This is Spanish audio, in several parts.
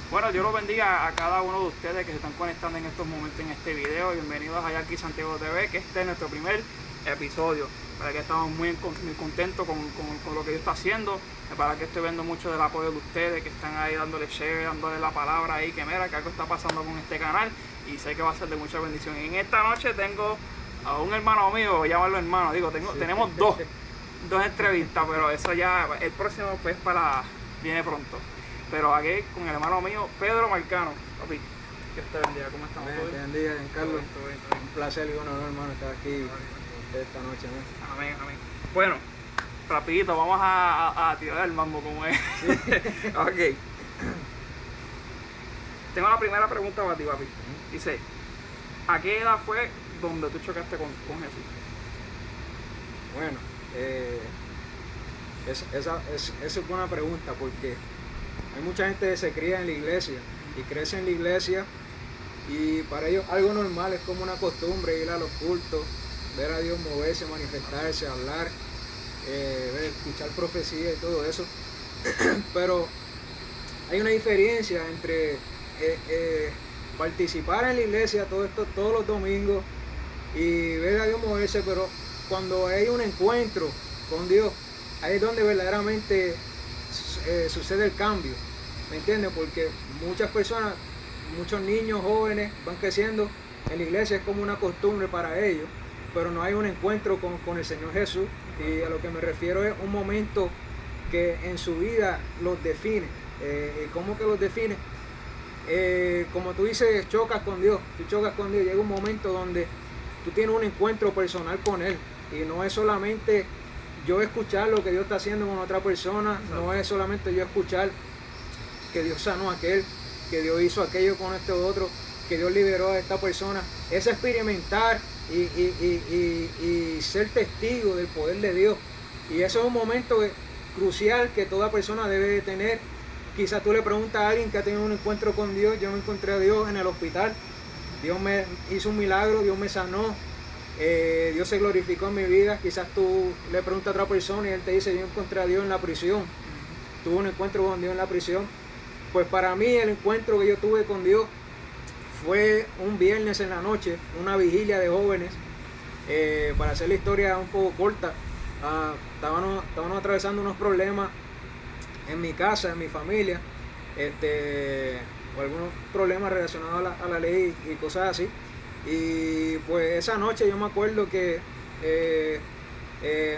Bueno, Dios los bendiga a cada uno de ustedes que se están conectando en estos momentos en este video. Bienvenidos a Aquí Santiago TV, que este es nuestro primer episodio. Para que estamos muy contentos con lo que Dios está haciendo. Para que estoy viendo mucho del apoyo de ustedes que están ahí dándole share, dándole la palabra ahí, que mira que algo está pasando con este canal y sé que va a ser de mucha bendición. Y en esta noche tengo a un hermano mío, llamarlo hermano, tenemos dos entrevistas, pero eso ya, el próximo pues viene pronto. Pero aquí con el hermano mío, Pedro Marcano. Papi, Dios te bendiga, ¿cómo estamos? Te bendiga, Carlos. Todo bien. Un placer y un honor, hermano, estar aquí con usted esta noche, ¿no? Amén. Bueno, rapidito, vamos a tirar el mambo como es. Sí. Ok. Tengo la primera pregunta para ti, papi. Dice, ¿a qué edad fue donde tú chocaste con Jesús? Bueno, esa es buena pregunta porque hay mucha gente que se cría en la iglesia y crece en la iglesia y para ellos algo normal, es como una costumbre ir a los cultos, ver a Dios moverse, manifestarse, hablar, escuchar profecía y todo eso. Pero hay una diferencia entre participar en la iglesia todos los domingos y ver a Dios moverse, pero cuando hay un encuentro con Dios, ahí es donde verdaderamente sucede el cambio, ¿me entiendes? Porque muchas personas, muchos niños, jóvenes van creciendo en la iglesia, es como una costumbre para ellos, pero no hay un encuentro con el Señor Jesús. Y a lo que me refiero es un momento que en su vida los define. ¿Cómo que los define? Como tú dices, tú chocas con Dios, llega un momento donde tú tienes un encuentro personal con Él, y no es solamente yo escuchar lo que Dios está haciendo con otra persona, no es solamente yo escuchar que Dios sanó a aquel, que Dios hizo aquello con este otro, que Dios liberó a esta persona, es experimentar y ser testigo del poder de Dios. Y eso es un momento crucial que toda persona debe de tener. Quizás tú le preguntas a alguien que ha tenido un encuentro con Dios. Yo me encontré a Dios en el hospital, Dios me hizo un milagro, Dios me sanó, Dios se glorificó en mi vida. Quizás tú le preguntas a otra persona y él te dice, yo encontré a Dios en la prisión, tuve un encuentro con Dios en la prisión. Pues para mí el encuentro que yo tuve con Dios fue un viernes en la noche, una vigilia de jóvenes. Para hacer la historia un poco corta, estábamos atravesando unos problemas en mi casa, en mi familia, o algunos problemas relacionados a la ley y cosas así. Y pues esa noche yo me acuerdo que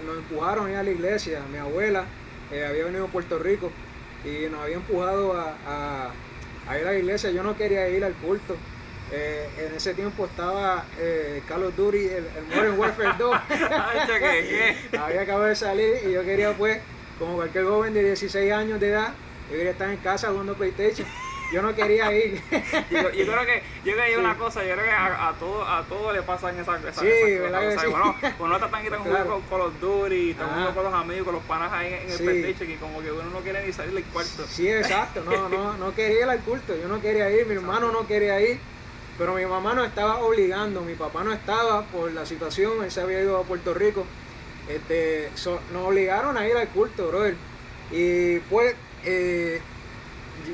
nos empujaron a ir a la iglesia. Mi abuela había venido a Puerto Rico y nos había empujado a ir a la iglesia. Yo no quería ir al culto. En ese tiempo estaba Call of Duty, el Modern Warfare 2. Había acabado de salir y yo quería, pues, como cualquier joven de 16 años de edad, yo quería estar en casa jugando PlayStation. Yo no quería ir. yo creo que sí. Una cosa, yo creo que a todo le pasan esas sí, ¿verdad que cosas. sí? Bueno, uno está tan jugando con Call of Duty, está jugando con los amigos, con los panas ahí en el sí. PlayStation, y como que uno no quiere ni salir del cuarto. Sí, exacto, no quería ir al culto, yo no quería ir, mi hermano no quería ir, pero mi mamá nos estaba obligando, mi papá no estaba por la situación, él se había ido a Puerto Rico. Nos obligaron a ir al culto, brother, y pues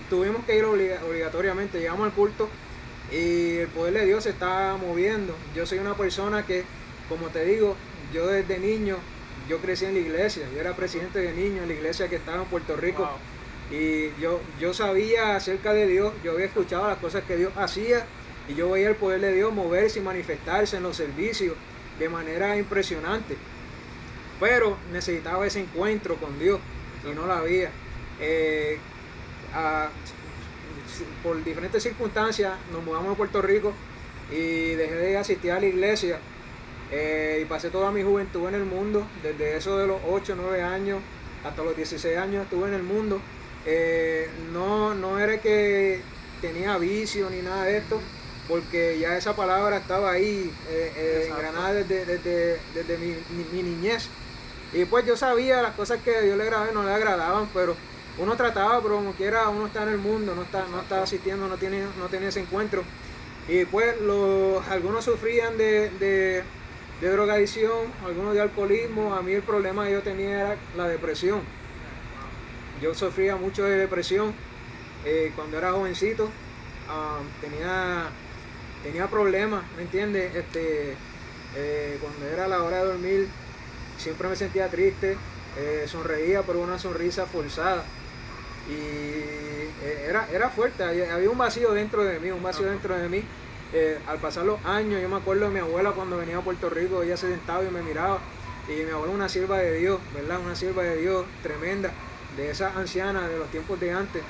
tuvimos que ir obligatoriamente. Llegamos al culto y el poder de Dios se está moviendo. Yo soy una persona que, como te digo, yo desde niño, yo crecí en la iglesia, yo era presidente de niños en la iglesia que estaba en Puerto Rico. Wow. Y yo sabía acerca de Dios, yo había escuchado las cosas que Dios hacía y yo veía el poder de Dios moverse y manifestarse en los servicios de manera impresionante. Pero necesitaba ese encuentro con Dios y no lo había. Por diferentes circunstancias nos mudamos a Puerto Rico y dejé de asistir a la iglesia, y pasé toda mi juventud en el mundo. Desde eso de los 8, 9 años hasta los 16 años estuve en el mundo. No era que tenía vicio ni nada de esto, porque ya esa palabra estaba ahí engranada desde mi niñez. Y pues yo sabía las cosas que a Dios le agradaban, no le agradaban, pero uno trataba, pero como quiera uno está en el mundo, no está asistiendo, no tiene ese encuentro. Y pues algunos sufrían de drogadicción, algunos de alcoholismo. A mí el problema que yo tenía era la depresión. Yo sufría mucho de depresión cuando era jovencito, tenía problemas, ¿me entiendes? Cuando era la hora de dormir, siempre me sentía triste, sonreía, pero una sonrisa forzada. Y era fuerte, había un vacío dentro de mí, dentro de mí. Al pasar los años, yo me acuerdo de mi abuela cuando venía a Puerto Rico, ella se sentaba y me miraba. Y mi abuela, una sierva de Dios, ¿verdad? Una sierva de Dios tremenda, de esas ancianas de los tiempos de antes.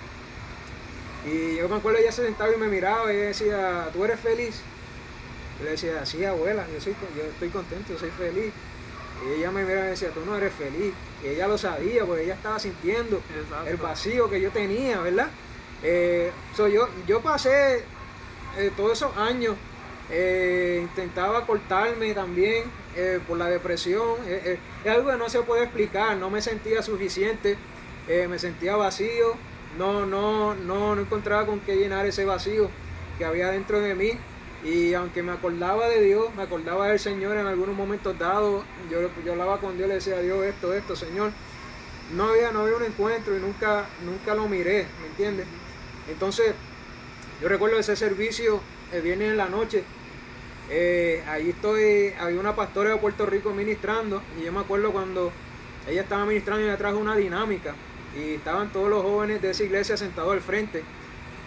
Y yo me acuerdo, ella se sentaba y me miraba y ella decía, ¿tú eres feliz? Yo le decía, sí, abuela, yo estoy contento, yo soy feliz. Y ella me miraba y decía, tú no eres feliz. Y ella lo sabía, porque ella estaba sintiendo el vacío que yo tenía, ¿verdad? Yo pasé todos esos años, intentaba cortarme también por la depresión. Es algo que no se puede explicar, no me sentía suficiente, me sentía vacío, no encontraba con qué llenar ese vacío que había dentro de mí. Y aunque me acordaba de Dios, me acordaba del Señor en algunos momentos dados, yo hablaba con Dios, le decía a Dios esto, Señor, no había un encuentro y nunca lo miré, ¿me entiendes? Entonces, yo recuerdo ese servicio, viene en la noche, ahí había una pastora de Puerto Rico ministrando, y yo me acuerdo cuando ella estaba ministrando y me trajo una dinámica, y estaban todos los jóvenes de esa iglesia sentados al frente.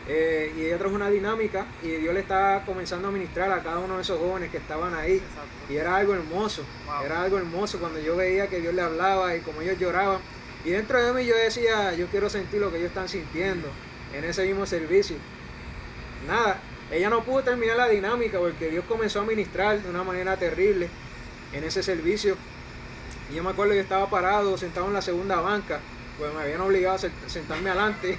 Y ella trajo una dinámica y Dios le estaba comenzando a ministrar a cada uno de esos jóvenes que estaban ahí. Exacto. Y era algo hermoso, Era algo hermoso cuando yo veía que Dios le hablaba y como ellos lloraban. Y dentro de mí yo decía, yo quiero sentir lo que ellos están sintiendo en ese mismo servicio. Nada, ella no pudo terminar la dinámica porque Dios comenzó a ministrar de una manera terrible en ese servicio. Y yo me acuerdo, yo estaba parado, sentado en la segunda banca. Pues me habían obligado a sentarme adelante.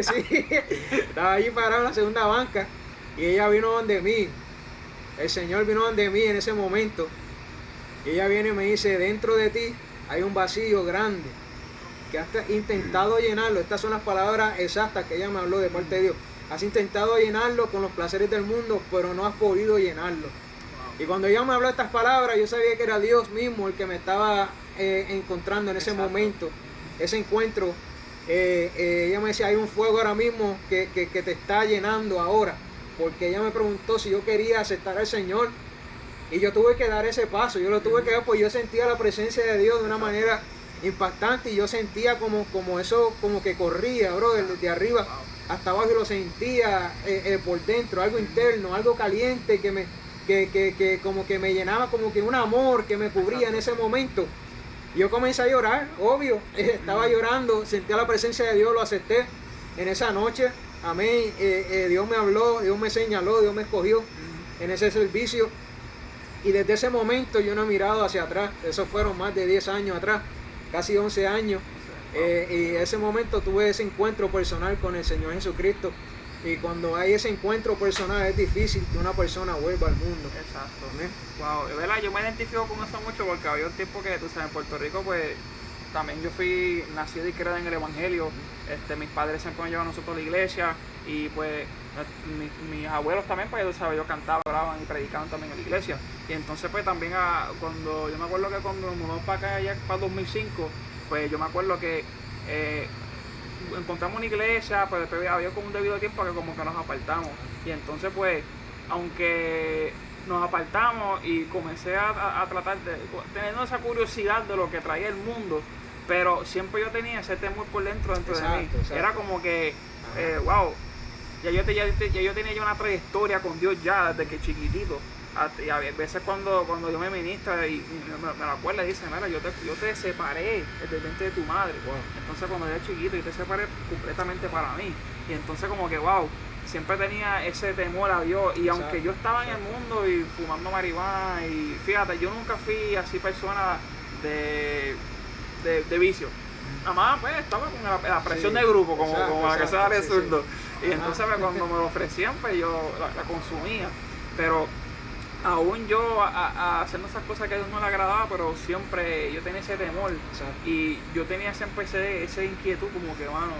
Sí, estaba allí parado en la segunda banca y ella vino donde mí. El Señor vino donde mí en ese momento. Y ella viene y me dice, dentro de ti hay un vacío grande que has intentado llenarlo. Estas son las palabras exactas que ella me habló de parte de Dios. Has intentado llenarlo con los placeres del mundo, pero no has podido llenarlo. Y cuando ella me habló estas palabras, yo sabía que era Dios mismo el que me estaba encontrando en ese momento. Ese encuentro, ella me decía, hay un fuego ahora mismo que te está llenando ahora, porque ella me preguntó si yo quería aceptar al Señor, y yo tuve que dar ese paso, yo lo tuve que dar, pues yo sentía la presencia de Dios de una manera impactante, y yo sentía como eso, como que corría, bro, desde arriba hasta abajo, y lo sentía por dentro, algo interno, algo caliente que como que me llenaba, como que un amor que me cubría en ese momento. Yo comencé a llorar, obvio, estaba llorando, sentía la presencia de Dios, lo acepté en esa noche, amén. Dios me habló, Dios me señaló, Dios me escogió en ese servicio, y desde ese momento yo no he mirado hacia atrás. Esos fueron más de 10 años atrás, casi 11 años, y en ese momento tuve ese encuentro personal con el Señor Jesucristo. Y cuando hay ese encuentro personal es difícil que una persona vuelva al mundo. Exacto. ¿Amén? Wow, de verdad, yo me identifico con eso mucho porque había un tiempo que, tú sabes, en Puerto Rico, pues, también yo fui nacido y criado en el Evangelio. Mis padres siempre me llevaban a nosotros a la iglesia y, pues, mis abuelos también, pues, tú sabes, ellos cantaban, oraban y predicaban también en la iglesia. Y entonces, pues, también cuando, yo me acuerdo que cuando nos mudamos para acá, ya para 2005, pues, yo me acuerdo que encontramos una iglesia, pues después había como un debido tiempo que como que nos apartamos. Y entonces, pues, aunque nos apartamos y comencé a tratar de teniendo esa curiosidad de lo que traía el mundo, pero siempre yo tenía ese temor por dentro de mí. Exacto. Era como que, wow, ya yo tenía una trayectoria con Dios ya desde que chiquitito. Y a veces cuando Dios me ministra y me lo acuerda y dice, mira, yo te separé desde el vientre de tu madre. Wow. Entonces cuando yo era chiquito yo te separé completamente para mí. Y entonces como que wow, siempre tenía ese temor a Dios. Y aunque yo estaba en el mundo y fumando marihuana, y fíjate, yo nunca fui así persona de vicio. Nada más pues estaba con la presión del grupo, como la que se da de zurdo. Y entonces pues, cuando me lo ofrecían, pues yo la consumía. Pero aún yo haciendo esas cosas que a Dios no le agradaba, pero siempre yo tenía ese temor. Exacto. Y yo tenía siempre esa inquietud como que, mano,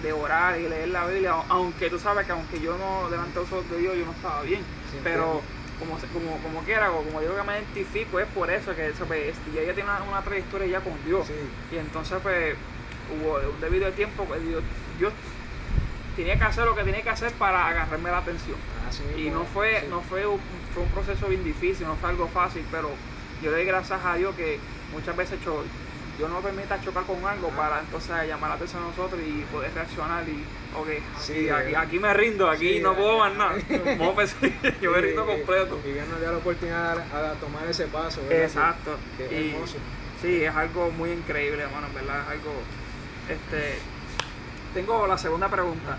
de orar y leer la Biblia, aunque tú sabes que aunque yo no levanté los ojos de Dios, yo no estaba bien. Sí, pero como quiera, como yo que me identifico, es por eso que ella tiene una trayectoria ya con Dios. Sí. Y entonces pues hubo un debido tiempo, pues Dios yo tenía que hacer lo que tenía que hacer para agarrarme la atención. Así Y mismo, fue un proceso bien difícil, no fue algo fácil, pero yo le doy gracias a Dios que muchas veces Dios nos permita chocar con algo para entonces llamar la atención a nosotros y poder reaccionar y Sí, aquí me rindo, aquí sí, no puedo más nada. Yo me rindo completo. Y Dios nos dio la oportunidad a tomar ese paso, ¿verdad? Exacto. Que es Y hermoso. sí, es algo muy increíble, hermano, en verdad, es algo, tengo la segunda pregunta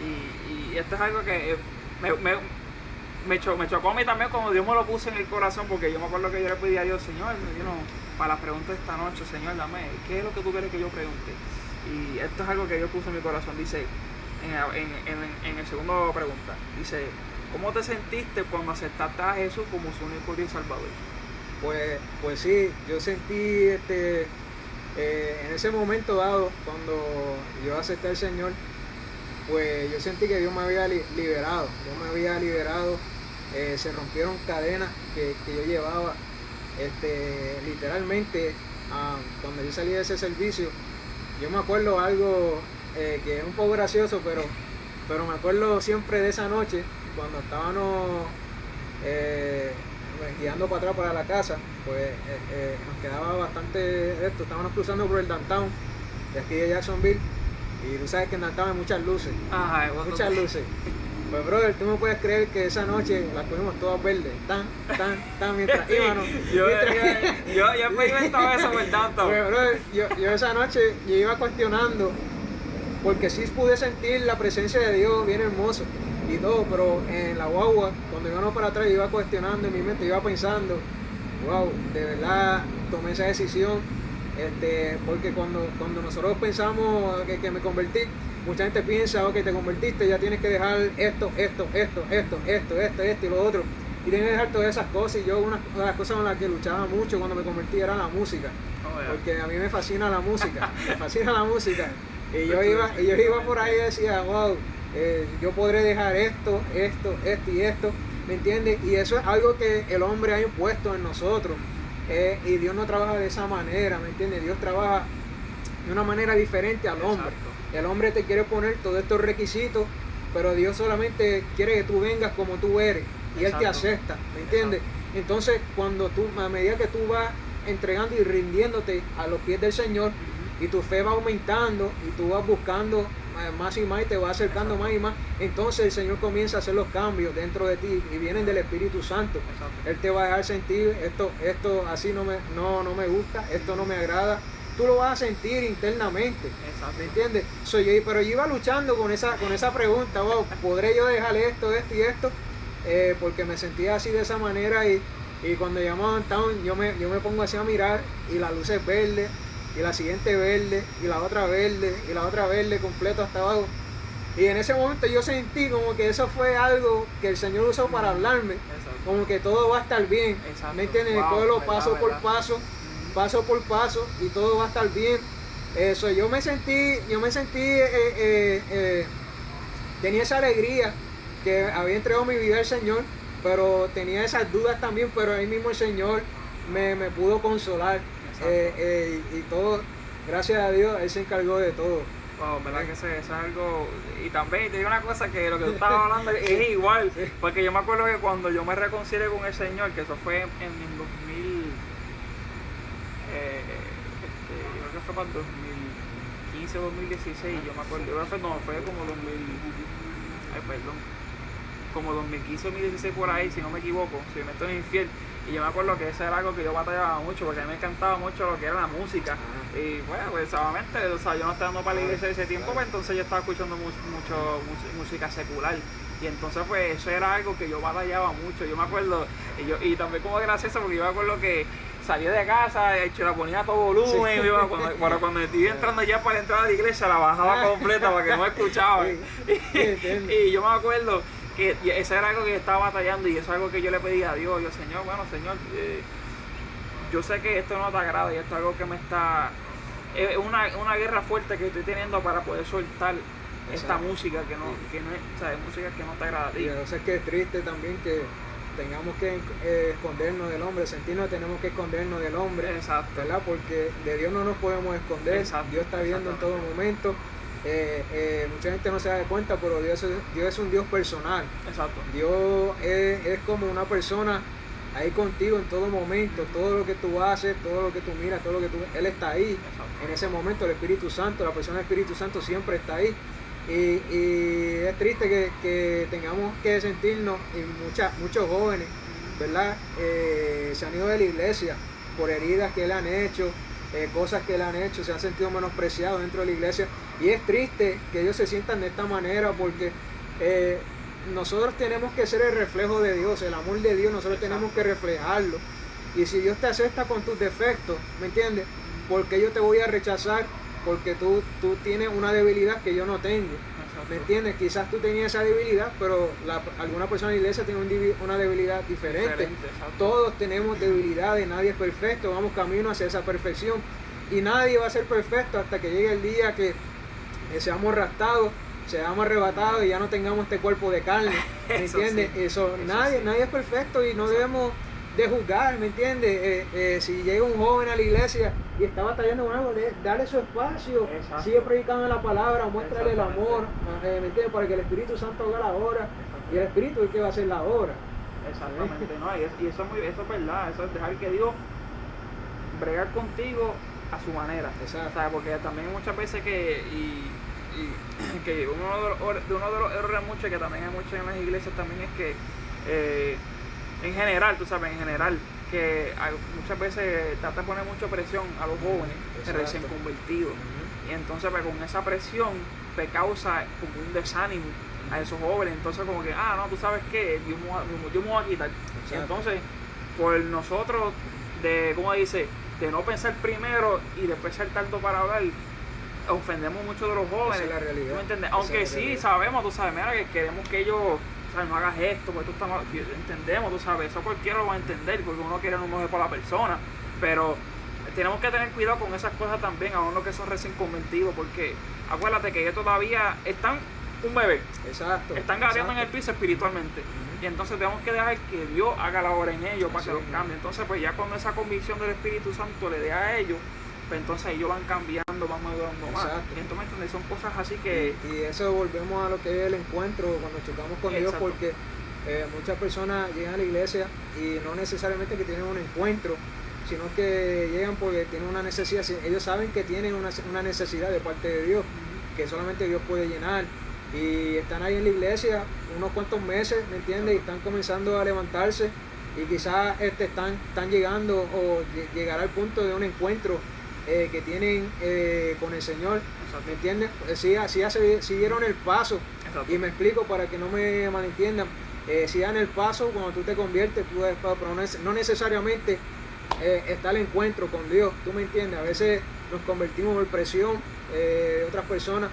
y esto es algo que me chocó a mí también como Dios me lo puso en el corazón, porque yo me acuerdo que yo le pedí a Dios, Señor, para las preguntas de esta noche, Señor, dame, ¿qué es lo que tú quieres que yo pregunte? Y esto es algo que Dios puso en mi corazón, dice, en el segundo pregunta, dice, ¿cómo te sentiste cuando aceptaste a Jesús como su único Dios y Salvador? Pues sí, yo sentí en ese momento dado, cuando yo acepté al Señor, pues yo sentí que Dios me había liberado, se rompieron cadenas que yo llevaba, literalmente, cuando yo salí de ese servicio, yo me acuerdo algo que es un poco gracioso, pero me acuerdo siempre de esa noche, cuando estábamos guiando para atrás para la casa, pues nos quedaba bastante estábamos cruzando por el downtown de aquí de Jacksonville, y tú sabes que en downtown hay muchas luces. Ajá, Muchas luces. Pues brother, tú me puedes creer que esa noche las cogimos todas verdes, mientras Sí, íbamos. yo me inventaba eso por el downtown. Pues brother, yo esa noche yo iba cuestionando, porque sí pude sentir la presencia de Dios bien hermoso y todo, pero en la guagua, cuando íbamos para atrás, yo iba cuestionando en mi mente, iba pensando, wow, de verdad tomé esa decisión, porque cuando nosotros pensamos que me convertí, mucha gente piensa, ok, te convertiste, ya tienes que dejar esto y lo otro, y tienes que dejar todas esas cosas. Y yo, una de las cosas con las que luchaba mucho cuando me convertí era la música, porque a mí me fascina la música, y yo iba por ahí y decía, wow, yo podré dejar esto y esto, ¿me entiendes? Y eso es algo que el hombre ha impuesto en nosotros, y Dios no trabaja de esa manera, ¿me entiendes? Dios trabaja de una manera diferente al hombre. Exacto. El hombre te quiere poner todos estos requisitos, pero Dios solamente quiere que tú vengas como tú eres, y Él te acepta, ¿me entiendes? Entonces, a medida que tú vas entregando y rindiéndote a los pies del Señor, y tu fe va aumentando, y tú vas buscando más y más, y te vas acercando más y más, entonces el Señor comienza a hacer los cambios dentro de ti, y vienen del Espíritu Santo. Él te va a dejar sentir, esto así no me gusta, esto no me agrada. Tú lo vas a sentir internamente, ¿me entiendes? Pero yo iba luchando con esa pregunta, wow, ¿podré yo dejar esto y esto? Porque me sentía así de esa manera, y cuando llegamos a downtown yo me pongo así a mirar, y la luz es verde, y la siguiente verde, y la otra verde, completo hasta abajo. Y en ese momento yo sentí como que eso fue algo que el Señor usó para hablarme, como que todo va a estar bien, ¿me entiendes? Wow, todo lo verdad, paso por verdad. paso por paso, y todo va a estar bien. Eso, yo me sentí, tenía esa alegría que había entregado mi vida al Señor, pero tenía esas dudas también, pero ahí mismo el Señor me pudo consolar, y todo, gracias a Dios, Él se encargó de todo. Wow, verdad que eso es algo. Y también te digo una cosa, que lo que tú estabas hablando es igual, porque yo me acuerdo que cuando yo me reconcilié con el Señor, que eso fue en 2000, yo creo que fue para el 2015 o 2016, yo me acuerdo, fue como 2015 o 2016 por ahí, si no me equivoco, si me estoy infiel. Y yo me acuerdo que eso era algo que yo batallaba mucho, porque a mí me encantaba mucho lo que era la música. Y bueno, pues obviamente, o sea, yo no estaba dando para la iglesia ese tiempo, pues entonces yo estaba escuchando mucho música secular. Y entonces pues eso era algo que yo batallaba mucho. Yo me acuerdo, y también como gracioso, porque yo me acuerdo que salía de casa, la ponía a todo volumen, cuando estoy entrando ya para entrar a la iglesia la bajaba completa para que no me escuchaba. Y yo me acuerdo que eso era algo que yo estaba batallando, y eso es algo que yo le pedí a Dios. Yo, Señor, yo sé que esto no te agrada, y esto es algo que me está... Es una guerra fuerte que estoy teniendo para poder soltar esta música que no es, ¿sabes? Música que no te agrada a ti. Y yo sé que es triste también que tengamos que escondernos del hombre, sentirnos que tenemos que escondernos del hombre, Exacto. ¿verdad? Porque de Dios no nos podemos esconder. Exacto. Dios está viendo en todo momento, mucha gente no se da cuenta, pero Dios es un Dios personal. Exacto. Dios es como una persona ahí contigo en todo momento, todo lo que tú haces, todo lo que tú miras, Él está ahí. Exacto. En ese momento el Espíritu Santo, la persona del Espíritu Santo siempre está ahí. Y es triste que tengamos que sentirnos, y muchos jóvenes, ¿verdad? Se han ido de la iglesia por heridas que le han hecho, cosas que le han hecho, se han sentido menospreciados dentro de la iglesia. Y es triste que ellos se sientan de esta manera porque nosotros tenemos que ser el reflejo de Dios, el amor de Dios, nosotros tenemos que reflejarlo. Y si Dios te acepta con tus defectos, ¿me entiendes? Porque yo te voy a rechazar porque tú tienes una debilidad que yo no tengo. Exacto. ¿Me entiendes? Quizás tú tenías esa debilidad, pero alguna persona en la iglesia tiene una debilidad diferente. Todos tenemos debilidades, nadie es perfecto, vamos camino hacia esa perfección. Y nadie va a ser perfecto hasta que llegue el día que seamos raptados, seamos arrebatados y ya no tengamos este cuerpo de carne. ¿Me entiendes? Sí. Nadie es perfecto y no debemos de juzgar, ¿me entiendes? Si llega un joven a la iglesia y está batallando con algo, dale su espacio. Exacto. Sigue predicando la palabra, muéstrale el amor, ¿me entiendes? Para que el Espíritu Santo haga la obra y el Espíritu es el que va a hacer la obra. Exactamente, ¿no? Y eso es verdad, eso es dejar que Dios bregar contigo a su manera. Exacto. O sea, porque también muchas veces que uno de los errores muchos que también hay muchos en las iglesias también es que en general, tú sabes, que muchas veces trata de poner mucha presión a los jóvenes recién convertidos. Y entonces pues, con esa presión pues, causa como un desánimo a esos jóvenes. Entonces como que, no, tú sabes qué, yo me voy a quitar. Y entonces, por nosotros, ¿cómo dice? De no pensar primero y después ser tanto para hablar, ofendemos mucho de los jóvenes. Esa es la realidad. ¿Tú me entiendes? Aunque sí sabemos, tú sabes, mira, que queremos que ellos, ¿sabes? No hagas esto, porque tú estás mal. Entendemos, tú sabes, eso cualquiera lo va a entender, porque uno quiere lo mejor para la persona. Pero tenemos que tener cuidado con esas cosas también, aún los que son recién convertidos, porque acuérdate que ellos todavía están un bebé. Exacto. Están gateando en el piso espiritualmente. Y entonces tenemos que dejar que Dios haga la obra en ellos para que los cambie. Entonces, pues ya cuando esa convicción del Espíritu Santo le dé a ellos, pues entonces ellos van cambiando, van madurando más. Y entonces son cosas así que... Y eso volvemos a lo que es el encuentro, cuando chocamos con Dios, porque muchas personas llegan a la iglesia y no necesariamente que tienen un encuentro, sino que llegan porque tienen una necesidad. Ellos saben que tienen una necesidad de parte de Dios, que solamente Dios puede llenar. Y están ahí en la iglesia unos cuantos meses, ¿me entiendes? Y están comenzando a levantarse y quizás están llegando o llegar al punto de un encuentro que tienen con el Señor, ¿me entiendes? Siguieron el paso. Exacto. Y me explico para que no me malentiendan. Sigan el paso cuando tú te conviertes, pero no necesariamente está el encuentro con Dios, ¿tú me entiendes? A veces nos convertimos por presión de otras personas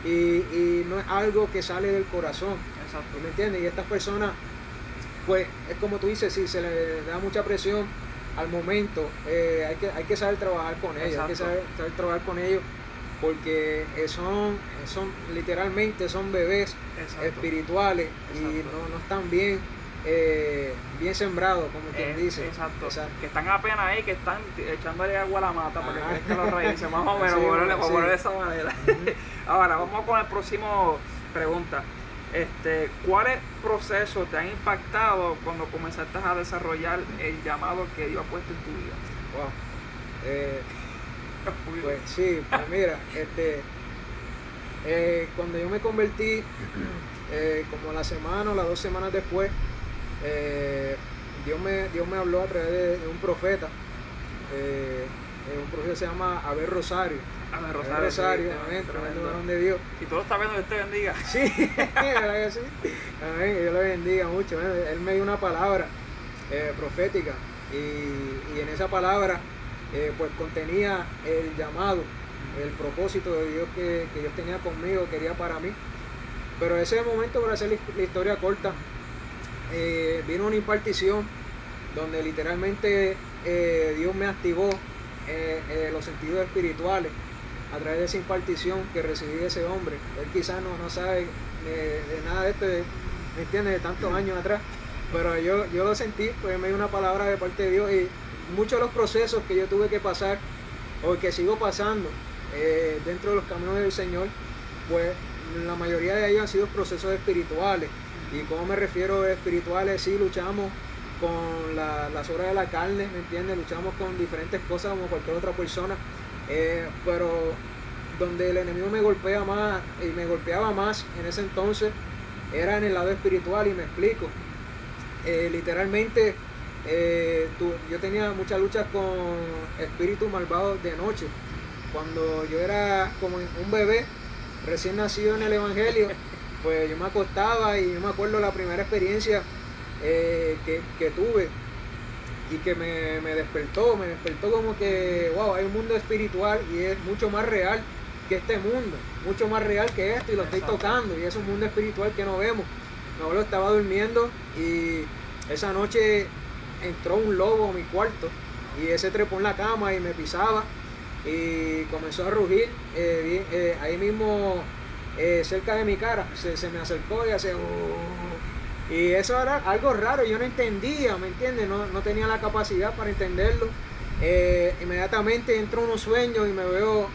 y no es algo que sale del corazón. Exacto. ¿Me entiendes? Y estas personas, pues es como tú dices, si se les da mucha presión al momento, hay que saber trabajar con ellos. Exacto. Hay que saber trabajar con ellos porque son literalmente son bebés. Exacto. Espirituales. Exacto. Y no están bien sembrados, como quien dice. Exacto. Que están apenas ahí, que están echándole agua a la mata para que crezcan los raíces, más o menos, para ponerle de esa manera. Ahora, vamos con el próximo pregunta. ¿Cuáles procesos te han impactado cuando comenzaste a desarrollar el llamado que Dios ha puesto en tu vida? Wow. Pues sí, pues mira, cuando yo me convertí, como la semana o las 2 semanas después, Dios me habló a través de un profeta. Un profeta se llama Abel Rosario. Amén, Rosario, amén, tremendo varón de Dios. Y todo está viendo, Dios te bendiga. Sí, verdad que sí. Amén, Dios le bendiga mucho. Él me dio una palabra profética y en esa palabra pues contenía el llamado, el propósito de Dios que Dios tenía conmigo, quería para mí. Pero ese momento, para hacer la historia corta, vino una impartición donde literalmente Dios me activó los sentidos espirituales a través de esa impartición que recibí de ese hombre. Él quizás no sabe de nada de esto, ¿me entiendes? De tantos años atrás, pero yo lo sentí, pues me dio una palabra de parte de Dios. Y muchos de los procesos que yo tuve que pasar o que sigo pasando dentro de los caminos del Señor, pues la mayoría de ellos han sido procesos espirituales. Y como me refiero a espirituales, sí luchamos con las obras de la carne, ¿me entiendes? Luchamos con diferentes cosas como cualquier otra persona, pero donde el enemigo me golpea más y me golpeaba más en ese entonces era en el lado espiritual, y me explico. Literalmente yo tenía muchas luchas con espíritus malvados de noche. Cuando yo era como un bebé recién nacido en el evangelio, pues yo me acostaba y yo me acuerdo la primera experiencia que tuve y que me despertó como que, wow, hay un mundo espiritual y es mucho más real que este mundo, mucho más real que esto, y lo estoy tocando, y es un mundo espiritual que no vemos. Mi abuelo estaba durmiendo y esa noche entró un lobo a mi cuarto y ese trepó en la cama y me pisaba y comenzó a rugir ahí mismo cerca de mi cara, se me acercó y hacía y eso era algo raro, yo no entendía, ¿me entiendes? No tenía la capacidad para entenderlo. Inmediatamente entro en un sueño y me veo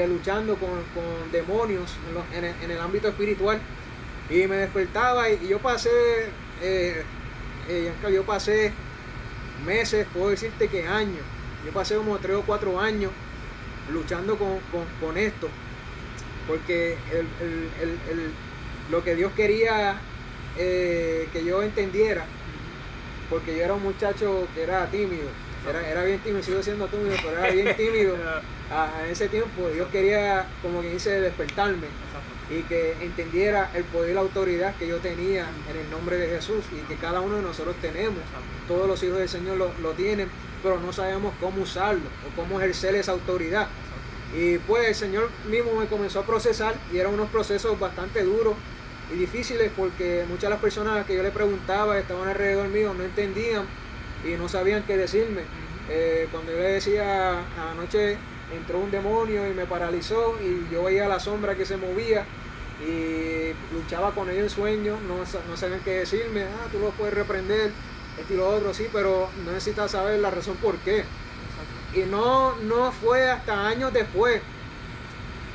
luchando con demonios en el ámbito espiritual, y me despertaba y yo pasé yo pasé meses, puedo decirte que años, yo pasé como 3 o 4 años luchando con esto, porque lo que Dios quería que yo entendiera, porque yo era un muchacho que era tímido, era bien tímido, sigo siendo tímido, pero era bien tímido. En ese tiempo Dios quería, como que dice, despertarme y que entendiera el poder y la autoridad que yo tenía en el nombre de Jesús, y que cada uno de nosotros tenemos. Todos los hijos del Señor lo tienen, pero no sabemos cómo usarlo o cómo ejercer esa autoridad. Y pues el Señor mismo me comenzó a procesar, y eran unos procesos bastante duros y difíciles, porque muchas de las personas que yo le preguntaba estaban alrededor mío, no entendían y no sabían qué decirme. Cuando yo le decía, anoche entró un demonio y me paralizó, y yo veía la sombra que se movía y luchaba con ellos en sueños, no sabían qué decirme. Tú lo puedes reprender, esto y lo otro, sí, pero no necesitas saber la razón por qué. Y no fue hasta años después,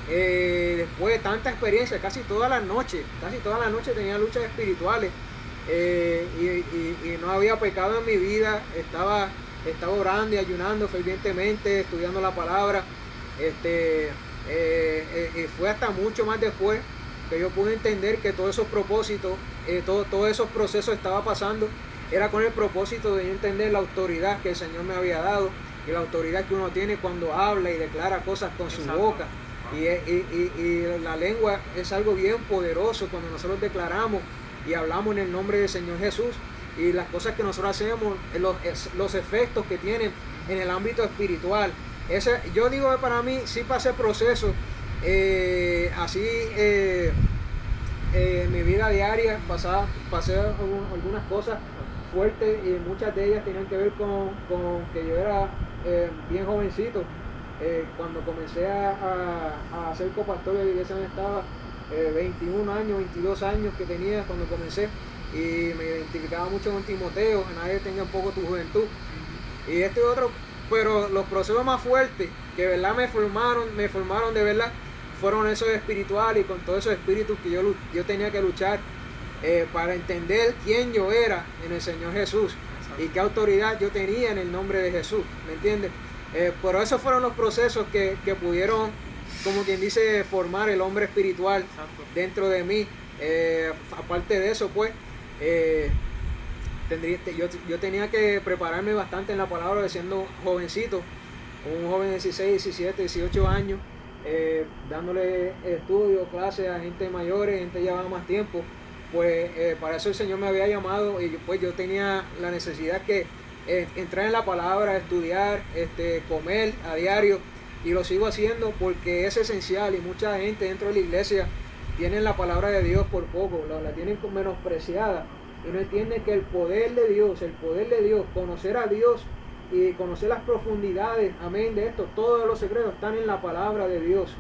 después de tanta experiencia, casi todas las noches tenía luchas espirituales, y no había pecado en mi vida. Estaba orando y ayunando fervientemente, estudiando la palabra. Fue hasta mucho más después que yo pude entender que todos esos propósitos, todos esos procesos estaba pasando, era con el propósito de entender la autoridad que el Señor me había dado, y la autoridad que uno tiene cuando habla y declara cosas con su boca. Y la lengua es algo bien poderoso cuando nosotros declaramos y hablamos en el nombre del Señor Jesús, y las cosas que nosotros hacemos, los efectos que tienen en el ámbito espiritual. Yo digo que para mí sí pasé procesos así en mi vida diaria, pasé algunas cosas fuertes, y muchas de ellas tenían que ver con que yo era bien jovencito. Cuando comencé a ser copastor de la iglesia donde estaba, 21 años, 22 años que tenía cuando comencé, y me identificaba mucho con Timoteo, que nadie tenga un poco tu juventud, y este otro. Pero los procesos más fuertes que de verdad me formaron de verdad, fueron esos espirituales, y con todos esos espíritus que yo tenía que luchar para entender quién yo era en el Señor Jesús, y qué autoridad yo tenía en el nombre de Jesús, ¿me entiendes? Pero esos fueron los procesos que pudieron, como quien dice, formar el hombre espiritual dentro de mí. Aparte de eso, pues, yo tenía que prepararme bastante en la palabra, siendo jovencito, un joven de 16, 17, 18 años, dándole estudios, clases a gente mayores, gente que llevaba más tiempo. Pues para eso el Señor me había llamado, y pues yo tenía la necesidad que entrar en la palabra, estudiar, comer a diario, y lo sigo haciendo porque es esencial. Y mucha gente dentro de la iglesia tienen la palabra de Dios por poco, la tienen menospreciada, y no entienden que el poder de Dios, conocer a Dios y conocer las profundidades, amén, de esto, todos los secretos están en la palabra de Dios.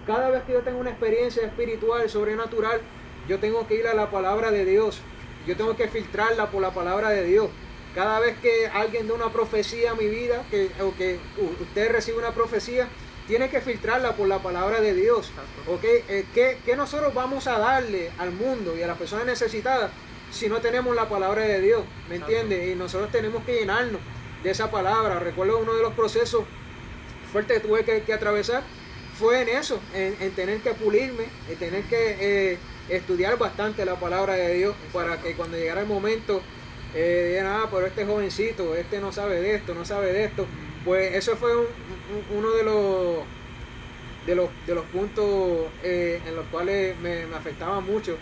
Cada vez que yo tengo una experiencia espiritual, sobrenatural, yo tengo que ir a la palabra de Dios, yo tengo que filtrarla por la palabra de Dios. Cada vez que alguien da una profecía a mi vida, o que usted recibe una profecía, tienes que filtrarla por la palabra de Dios. ¿Okay? ¿Qué nosotros vamos a darle al mundo y a las personas necesitadas si no tenemos la palabra de Dios? ¿Me entiendes? Y nosotros tenemos que llenarnos de esa palabra. Recuerdo uno de los procesos fuertes que tuve que atravesar fue en eso, en tener que pulirme, en tener que estudiar bastante la palabra de Dios para que cuando llegara el momento digan, pero este jovencito, este no sabe de esto, no sabe de esto. Pues eso fue uno de los puntos en los cuales me afectaba mucho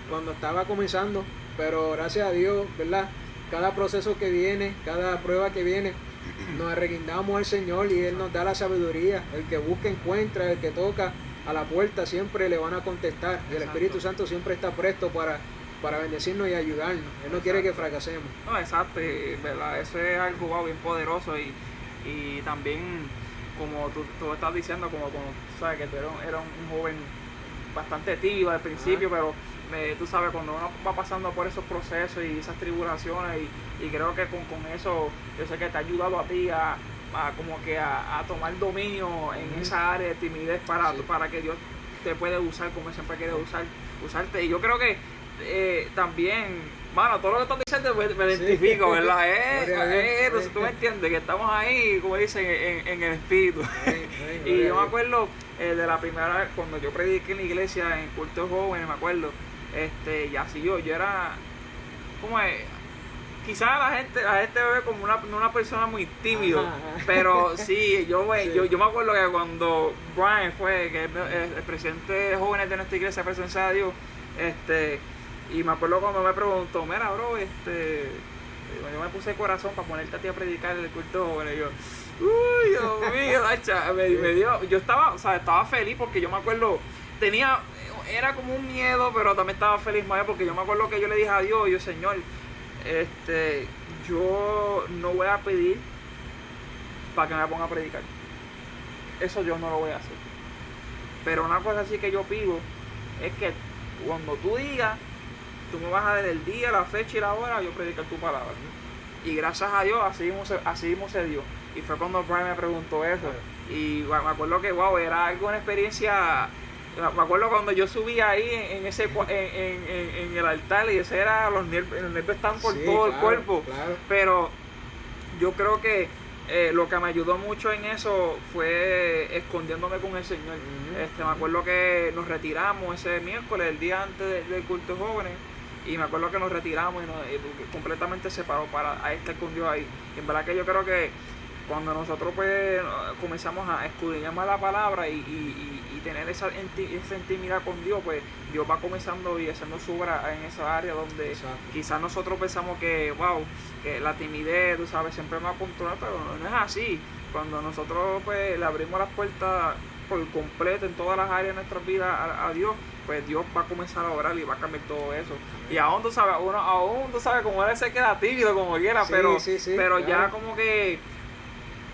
cuando estaba comenzando, pero gracias a Dios, ¿verdad? Cada proceso que viene, cada prueba que viene, nos arreguindamos al Señor y Él nos da la sabiduría. El que busca encuentra, el que toca a la puerta siempre le van a contestar. Y el Espíritu Santo siempre está presto para bendecirnos y ayudarnos. Él no quiere que fracasemos. No, exacto, ¿verdad? Eso es algo bien poderoso y también, como tú estás diciendo, como sabes que tú eras un joven bastante tímido al principio, pero tú sabes, cuando uno va pasando por esos procesos y esas tribulaciones y creo que con eso yo sé que te ha ayudado a ti a tomar dominio en esa área de timidez para que Dios te puede usar como Él siempre quiere usarte. Y yo creo que también, mano, todo lo que estás diciendo me identifico, ¿verdad? Entonces tú me entiendes que estamos ahí, como dicen, en el espíritu. Y yo me acuerdo de la primera vez cuando yo prediqué en la iglesia en cultos jóvenes, me acuerdo, y así yo era como quizás la gente me ve como una persona muy tímido, pero sí, yo me acuerdo que cuando Brian fue que el presidente de jóvenes de nuestra iglesia, Presencia de Dios, y me acuerdo cuando me preguntó, mira bro, yo me puse el corazón para ponerte a ti a predicar en el culto joven, y yo, uy, Dios mío, me dio, yo estaba feliz porque yo me acuerdo, era como un miedo, pero también estaba feliz más porque yo me acuerdo que yo le dije a Dios, Señor, yo no voy a pedir para que me ponga a predicar, eso yo no lo voy a hacer, pero una cosa sí que yo pido es que cuando tú digas, tú me vas a dar el día, la fecha y la hora, yo predicar tu palabra. Y gracias a Dios, así mismo se dio. Y fue cuando Brian me preguntó eso. Y me acuerdo que, era algo, una experiencia. Me acuerdo cuando yo subí ahí en el altar y ese era, los nervios estaban por todo el cuerpo. Claro. Pero yo creo que lo que me ayudó mucho en eso fue escondiéndome con el Señor. Me acuerdo que nos retiramos ese miércoles, el día antes del culto jóvenes, y me acuerdo que nos retiramos y completamente separados para estar con Dios ahí. Y en verdad que yo creo que cuando nosotros pues comenzamos a escudriñar más la palabra y tener esa intimidad con Dios, pues Dios va comenzando y haciendo su obra en esa área donde quizás nosotros pensamos que la timidez, tú sabes, siempre nos va a controlar, pero no es así. Cuando nosotros pues le abrimos las puertas por completo en todas las áreas de nuestra vida a Dios, pues Dios va a comenzar a orar y va a cambiar todo eso. Y aún tú sabes, como él se queda tímido como quiera, pero claro, ya como que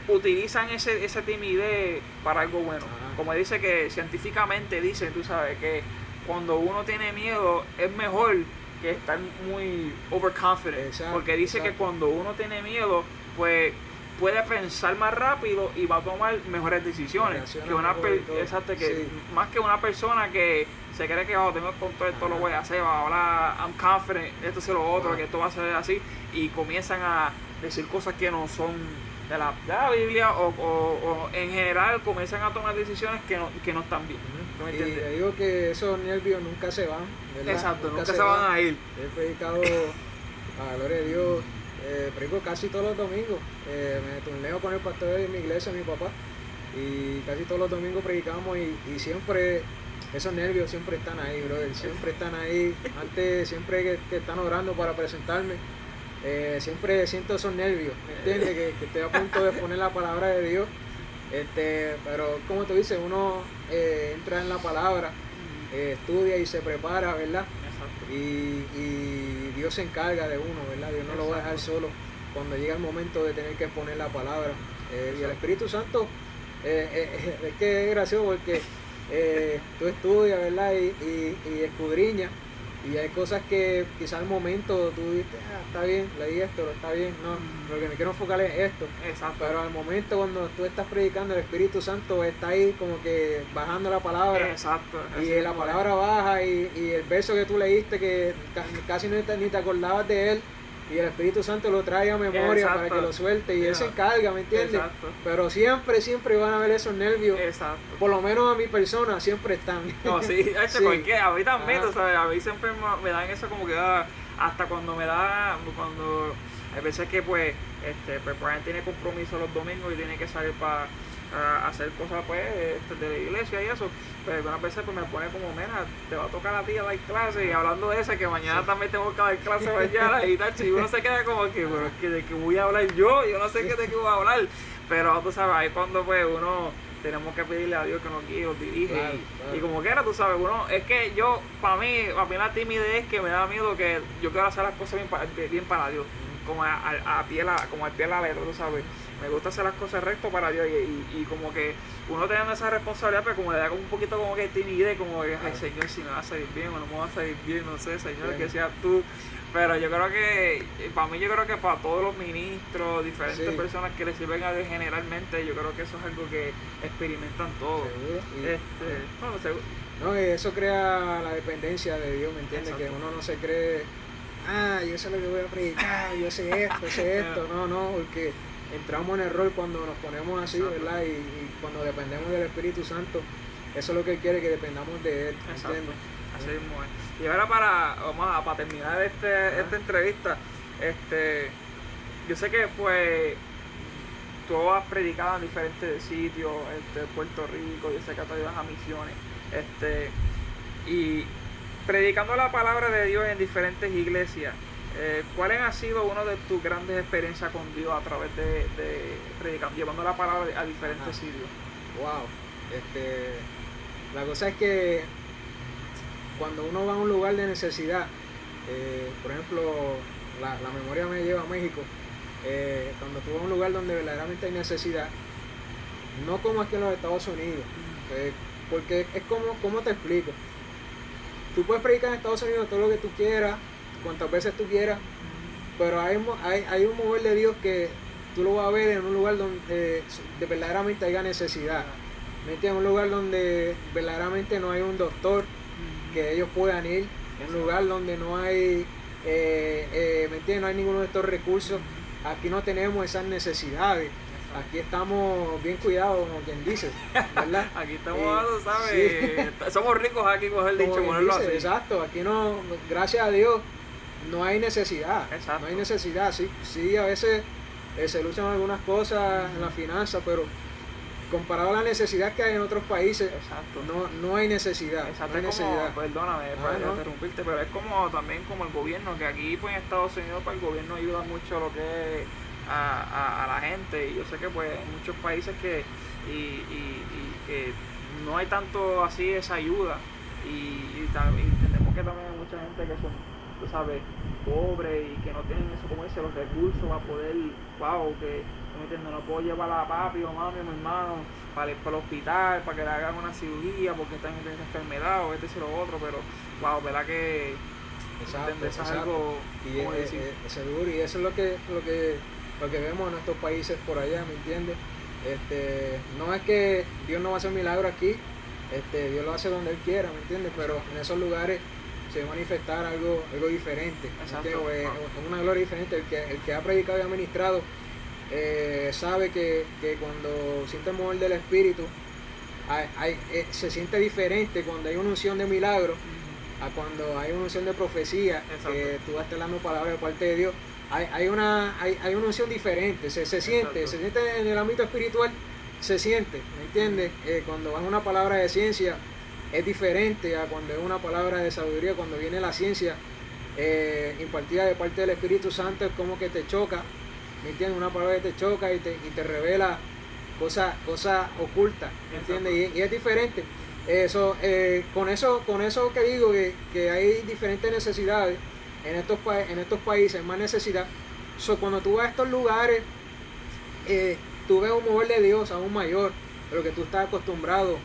utilizan esa timidez para algo bueno. Como dice que científicamente dicen, tú sabes, que cuando uno tiene miedo es mejor que estar muy overconfident. Porque dice que cuando uno tiene miedo, pues puede pensar más rápido y va a tomar mejores decisiones más que una persona que se cree que tengo el control, esto lo voy a hacer, ahora I'm confident, esto es lo otro, que esto va a ser así, y comienzan a decir cosas que no son de la Biblia o en general comienzan a tomar decisiones que no están bien. ¿No me entiendes? Y te digo que esos nervios nunca se van, ¿verdad? Exacto, nunca se van a ir. He predicado, a gloria de Dios, predico casi todos los domingos. Me turneo con el pastor de mi iglesia, mi papá, y casi todos los domingos predicamos y siempre esos nervios siempre están ahí, brother, siempre están ahí. Antes, siempre que están orando para presentarme, siempre siento esos nervios, ¿me entiendes? Que estoy a punto de poner la palabra de Dios, pero como tú dices, uno entra en la palabra, estudia y se prepara, ¿verdad? Y Dios se encarga de uno, ¿verdad? Dios no lo va a dejar solo cuando llega el momento de tener que poner la palabra. Y el Espíritu Santo, es que es gracioso porque tú estudias, ¿verdad? Y escudriñas Y hay cosas que quizás al momento tú dices, está bien, leí esto, pero está bien, no, lo que me quiero enfocar es esto. Exacto. Pero al momento cuando tú estás predicando, el Espíritu Santo está ahí como que bajando la palabra. Exacto. Y la palabra baja y el verso que tú leíste que casi ni te acordabas de él, y el Espíritu Santo lo trae a memoria. Exacto. Para que lo suelte y él se encarga, ¿me entiendes? Exacto. Pero siempre van a haber esos nervios. Exacto. Por lo menos a mi persona siempre están. No, sí, sí. Porque a mí también, tú sabes, a mí siempre me dan eso como que hasta cuando hay veces que pues tiene compromiso los domingos y tiene que salir para hacer cosas pues de la iglesia y eso, pero algunas veces pues me pone como, mira, te va a tocar a ti a dar clase, y hablando de eso, que mañana también tengo que dar clase mañana y tal, y uno se queda como que, pero es que de qué voy a hablar yo no sé de qué voy a hablar, pero tú sabes, ahí cuando pues uno tenemos que pedirle a Dios que nos guíe, nos dirige, claro. Y como quiera, tú sabes, uno, es que yo, para mí la timidez es que me da miedo que yo quiero hacer las cosas bien para Dios, como al pie de la letra, tú sabes. Me gusta hacer las cosas recto para Dios y como que uno teniendo esa responsabilidad, pero como le da como un poquito como que timidez, como que, ay Señor, si me va a salir bien o no me va a salir bien, no sé, Señor, que seas tú. Pero yo creo que, para todos los ministros, diferentes personas que le sirven a Dios generalmente, yo creo que eso es algo que experimentan todos. Seguro. No, eso crea la dependencia de Dios, ¿me entiendes? Exacto. Que uno no se cree, yo sé lo que voy a predicar, yo sé esto, no, porque entramos en error cuando nos ponemos así, exacto. ¿Verdad? Y cuando dependemos del Espíritu Santo, eso es lo que Él quiere, que dependamos de Él. Exacto. Así mismo es. Y ahora para terminar esta entrevista, yo sé que pues tú has predicado en diferentes sitios, Puerto Rico, yo sé que tú ibas a misiones, y predicando la palabra de Dios en diferentes iglesias. ¿Cuáles han sido una de tus grandes experiencias con Dios a través de predicar, llevando la palabra a diferentes sitios? Wow, la cosa es que cuando uno va a un lugar de necesidad, por ejemplo, la memoria me lleva a México, cuando tú vas a un lugar donde verdaderamente hay necesidad, no como aquí en los Estados Unidos, porque es como, ¿cómo te explico? Tú puedes predicar en Estados Unidos todo lo que tú quieras, cuantas veces tú quieras, pero hay un mover de Dios que tú lo vas a ver en un lugar donde verdaderamente haya necesidad. ¿Me entiendes? Un lugar donde verdaderamente no hay un doctor que ellos puedan ir, un lugar donde no hay, ¿me entiendes? No hay ninguno de estos recursos. Aquí no tenemos esas necesidades. Aquí estamos bien cuidados, como quien dice, ¿verdad? Aquí estamos, ¿sabes? Sí. Somos ricos aquí, coger el dicho, ponerlo así. Exacto, aquí no, gracias a Dios, no hay necesidad. Exacto. No hay necesidad, sí, a veces se luchan algunas cosas en la finanza, pero comparado a la necesidad que hay en otros países, exacto. No hay necesidad. Exacto, no hay necesidad. Perdóname por interrumpirte, pero es como también como el gobierno, que aquí pues en Estados Unidos pues, el gobierno ayuda mucho a lo que es a la gente, y yo sé que pues en muchos países que no hay tanto así esa ayuda, y entendemos que también hay mucha gente que son, tú sabes, pobres y que no tienen eso, como dice, los recursos para poder, que no puedo llevar a papi o mami o mi hermano para el hospital, para que le hagan una cirugía porque están en esa enfermedad o y lo otro, pero verdad que exacto. Es algo como decir. Seguro, y eso es lo que vemos en estos países por allá, ¿me entiendes? No es que Dios no va a hacer milagro aquí, Dios lo hace donde Él quiera, ¿me entiendes? Pero en esos lugares se va a manifestar algo diferente, es una gloria diferente. El que ha predicado y ha ministrado sabe que cuando siente el mover del Espíritu se siente diferente cuando hay una unción de milagro a cuando hay una unción de profecía. Exacto. Que tú vas dando palabras de parte de Dios. Hay una unción diferente, se siente en el ámbito espiritual, se siente, ¿me entiendes? Cuando vas a una palabra de ciencia es diferente a cuando es una palabra de sabiduría. Cuando viene la ciencia impartida de parte del Espíritu Santo, es como que te choca, ¿me entiendes? Una palabra que te choca y te revela cosas ocultas, ¿me entiendes? Y es diferente. Con eso que digo, que hay diferentes necesidades en estos países, más necesidad. Cuando tú vas a estos lugares, tú ves un mover de Dios aún mayor de lo que tú estás acostumbrado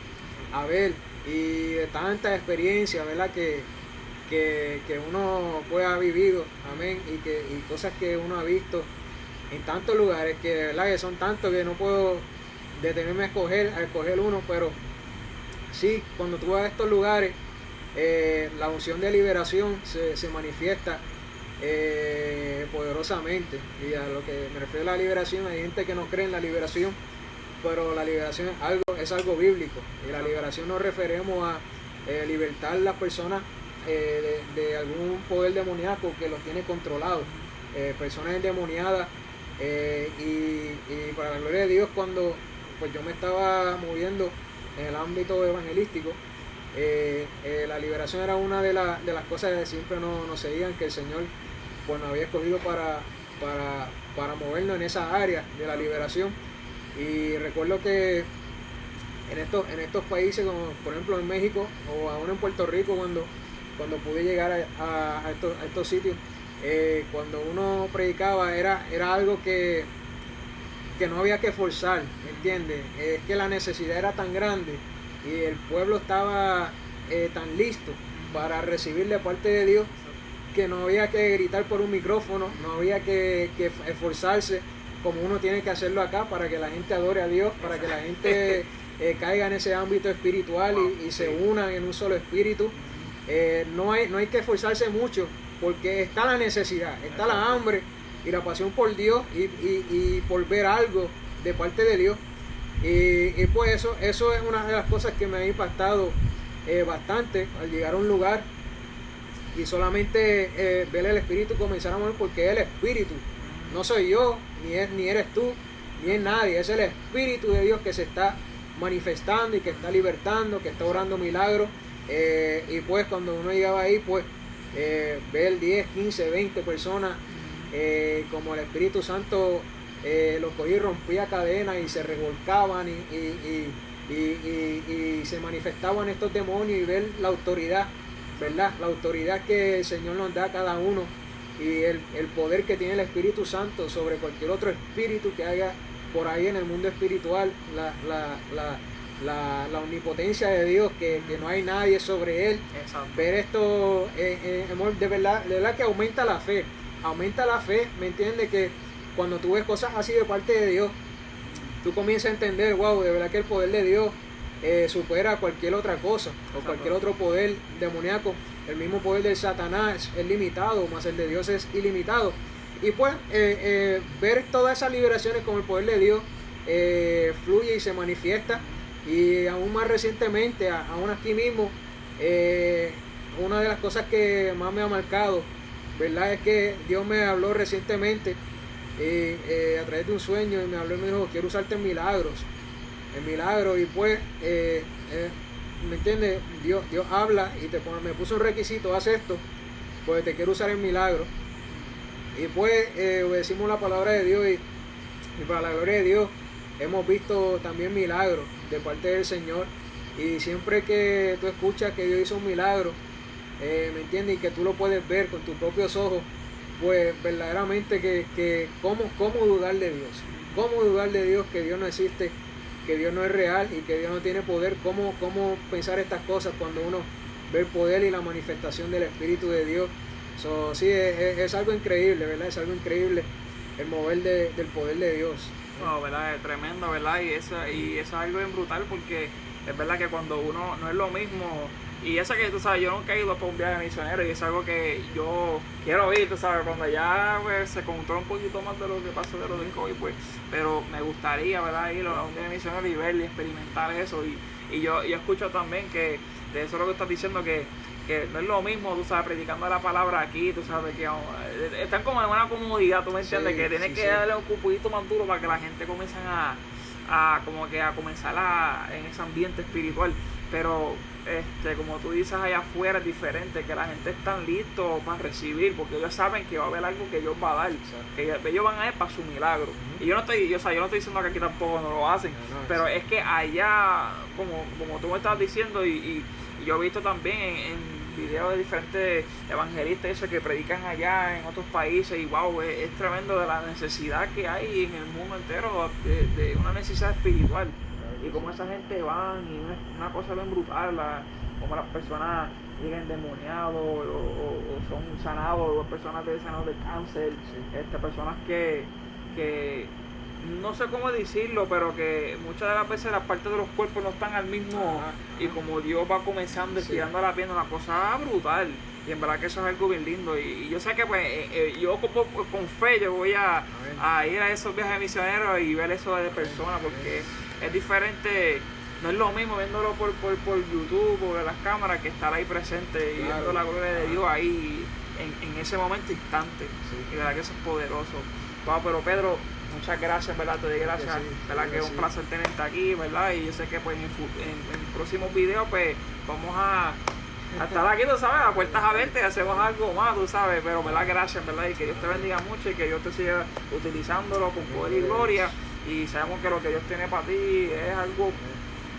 a ver, y de tanta experiencia, ¿verdad? Que que uno pues ha vivido, amén, y cosas que uno ha visto en tantos lugares, que de verdad que son tantos que no puedo detenerme a escoger uno, pero sí, cuando tú vas a estos lugares, la unción de liberación se manifiesta poderosamente. Y a lo que me refiero a la liberación, hay gente que no cree en la liberación, pero la liberación es algo bíblico. Y la liberación nos referimos a libertar a las personas de algún poder demoníaco que los tiene controlados, personas endemoniadas. Y para la gloria de Dios, cuando pues yo me estaba moviendo en el ámbito evangelístico, la liberación era una de las cosas que siempre nos seguían, que el Señor pues nos había escogido para movernos en esa área de la liberación. Y recuerdo que en estos países, como por ejemplo en México o aún en Puerto Rico, cuando pude llegar a estos sitios, cuando uno predicaba era algo que no había que forzar, ¿me entiendes? Es que la necesidad era tan grande y el pueblo estaba tan listo para recibir de parte de Dios, que no había que gritar por un micrófono, no había que esforzarse como uno tiene que hacerlo acá para que la gente adore a Dios, para que la gente caiga en ese ámbito espiritual y se unan en un solo espíritu. No hay que esforzarse mucho, porque está la necesidad, está la hambre y la pasión por Dios y por ver algo de parte de Dios. Y pues eso es una de las cosas que me ha impactado bastante al llegar a un lugar y solamente ver el Espíritu comenzar a mover, porque es el Espíritu, no soy yo, ni eres tú, ni es nadie, es el Espíritu de Dios que se está manifestando y que está libertando, que está obrando milagros. Y pues cuando uno llegaba ahí, pues ver 10, 15, 20 personas, como el Espíritu Santo los cogía y rompía cadenas y se revolcaban y se manifestaban estos demonios, y ver la autoridad, ¿verdad? La autoridad que el Señor nos da a cada uno, y el poder que tiene el Espíritu Santo sobre cualquier otro espíritu que haya por ahí en el mundo espiritual, la omnipotencia de Dios, que no hay nadie sobre él. Exacto. Ver esto, de verdad que aumenta la fe, ¿me entiendes? Que cuando tú ves cosas así de parte de Dios, tú comienzas a entender, wow, de verdad que el poder de Dios supera cualquier otra cosa, o cualquier otro poder demoníaco. El mismo poder de Satanás es limitado, más el de Dios es ilimitado. Y pues ver todas esas liberaciones como el poder de Dios fluye y se manifiesta. Y aún más recientemente, aún aquí mismo, una de las cosas que más me ha marcado, ¿verdad? Es que Dios me habló recientemente a través de un sueño, y me habló y me dijo: quiero usarte en milagros, y pues ¿me entiendes? Dios habla y me puso un requisito: haz esto, pues te quiero usar en milagros. Y pues obedecimos la palabra de Dios, y para la gloria de Dios hemos visto también milagros de parte del Señor. Y siempre que tú escuchas que Dios hizo un milagro, ¿me entiendes? Y que tú lo puedes ver con tus propios ojos, pues verdaderamente que ¿cómo dudar de Dios? ¿Cómo dudar de Dios? Que Dios no existe, que Dios no es real y que Dios no tiene poder. ¿Cómo pensar estas cosas cuando uno ve el poder y la manifestación del Espíritu de Dios? Sí, es algo increíble, ¿verdad? Es algo increíble el mover del poder de Dios. Bueno, ¿verdad? Es tremendo, ¿verdad? Y eso es algo bien brutal, porque es verdad que cuando uno no es lo mismo. Y eso que tú sabes, yo nunca he ido para un viaje misionero, y es algo que yo quiero ir, tú sabes, cuando ya pues, se controla un poquito más de lo que pasó de lo del COVID, pues, pero me gustaría, ¿verdad?, ir a un viaje misionero y ver y experimentar eso. Y yo escucho también que de eso es lo que estás diciendo, que no es lo mismo, tú sabes, predicando la palabra aquí, tú sabes, que están como en una comodidad, tú me entiendes, sí, que tienes que darle un poquito más duro para que la gente comience a comenzar en ese ambiente espiritual. Pero como tú dices, allá afuera es diferente, que la gente está listos para recibir, porque ellos saben que va a haber algo que Dios va a dar, que ellos van a ir para su milagro. Y yo no estoy diciendo que aquí tampoco no lo hacen, pero es que allá, como tú me estás diciendo, y yo he visto también en videos de diferentes evangelistas eso, que predican allá en otros países, y wow, es tremendo de la necesidad que hay en el mundo entero de una necesidad espiritual. Y como esa gente van, y una cosa bien brutal, como las personas lleguen endemoniados o son sanados, o personas sanadas de cáncer, personas que no sé cómo decirlo, pero que muchas de las veces las partes de los cuerpos no están al mismo, y como Dios va comenzando estirando la pierna, una cosa brutal, y en verdad que eso es algo bien lindo, y yo sé que pues yo con fe yo voy a ir a esos viajes misioneros y ver eso de personas, porque es diferente. No es lo mismo viéndolo por YouTube o de las cámaras que estar ahí presente y viendo la gloria de Dios ahí en ese momento instante. Y verdad que eso es poderoso. Wow, pero Pedro, muchas gracias, ¿verdad? Te doy gracias, ¿verdad? Que es un placer tenerte aquí, ¿verdad? Y yo sé que pues en próximos videos pues vamos a estar aquí, tú sabes, a puertas abiertas y hacemos algo más, tú sabes, pero ¿verdad? Gracias, ¿verdad? Y que Dios te bendiga mucho y que Dios te siga utilizándolo con poder y gloria, y sabemos que lo que Dios tiene para ti es algo,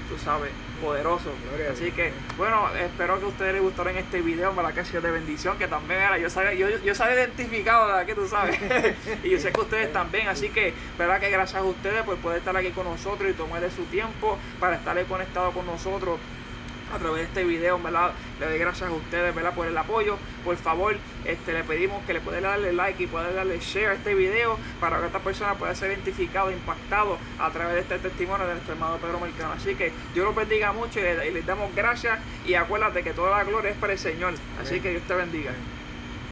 tú sabes, poderoso. Así que, bueno, espero que a ustedes les gustaron este video, para que ha sido de bendición, que también era, yo sabía identificado, ¿verdad? Que tú sabes, y yo sé que ustedes también, así que, verdad que gracias a ustedes por poder estar aquí con nosotros y tomarle su tiempo para estar conectado con nosotros a través de este video, ¿verdad? Le doy gracias a ustedes, ¿verdad? Por el apoyo. Por favor, le pedimos que le puedan darle like y puedan darle share a este video para que esta persona pueda ser identificado, impactado a través de este testimonio de nuestro hermano Pedro Mercado. Así que Dios los bendiga mucho y les damos gracias, y acuérdate que toda la gloria es para el Señor. Así que Dios te bendiga.